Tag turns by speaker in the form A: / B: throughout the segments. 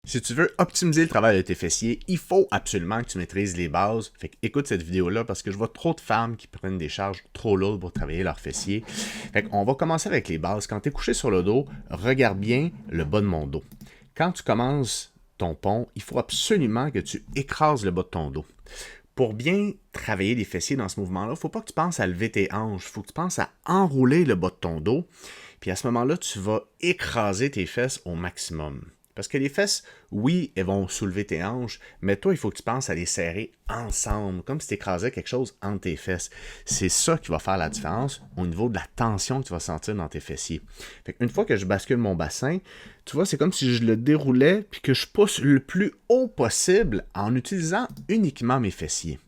A: Si tu veux optimiser le travail de tes fessiers, il faut absolument que tu maîtrises les bases. Fait que écoute cette vidéo-là parce que je vois trop de femmes qui prennent des charges trop lourdes pour travailler leurs fessiers. Fait qu'on va commencer avec les bases. Quand tu es couché sur le dos, regarde bien le bas de mon dos. Quand tu commences ton pont, il faut absolument que tu écrases le bas de ton dos. Pour bien travailler les fessiers dans ce mouvement-là, il ne faut pas que tu penses à lever tes hanches, il faut que tu penses à enrouler le bas de ton dos. Puis à ce moment-là, tu vas écraser tes fesses au maximum. Parce que les fesses, oui, elles vont soulever tes hanches, mais toi, il faut que tu penses à les serrer ensemble, comme si tu écrasais quelque chose entre tes fesses. C'est ça qui va faire la différence au niveau de la tension que tu vas sentir dans tes fessiers. Une fois que je bascule mon bassin, tu vois, c'est comme si je le déroulais puis que je pousse le plus haut possible en utilisant uniquement mes fessiers.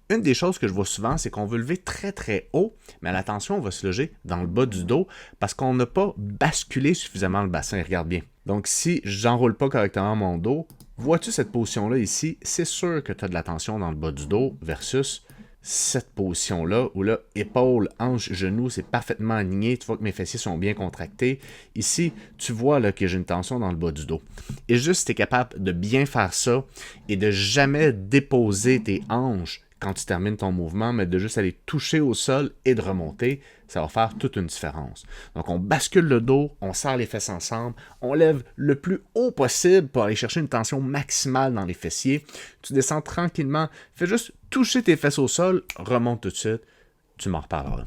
A: Une des choses que je vois souvent, c'est qu'on veut lever très très haut, mais la tension va se loger dans le bas du dos parce qu'on n'a pas basculé suffisamment le bassin. Regarde bien. Donc si j'enroule pas correctement mon dos, vois-tu cette position-là ici? C'est sûr que tu as de la tension dans le bas du dos versus cette position-là où là, épaule, hanche, genou, c'est parfaitement aligné. Tu vois que mes fessiers sont bien contractés. Ici, tu vois là, que j'ai une tension dans le bas du dos. Et juste si tu es capable de bien faire ça et de jamais déposer tes hanches quand tu termines ton mouvement, mais de juste aller toucher au sol et de remonter, ça va faire toute une différence. Donc, on bascule le dos, on serre les fesses ensemble, on lève le plus haut possible pour aller chercher une tension maximale dans les fessiers. Tu descends tranquillement, fais juste toucher tes fesses au sol, remonte tout de suite, tu m'en reparleras.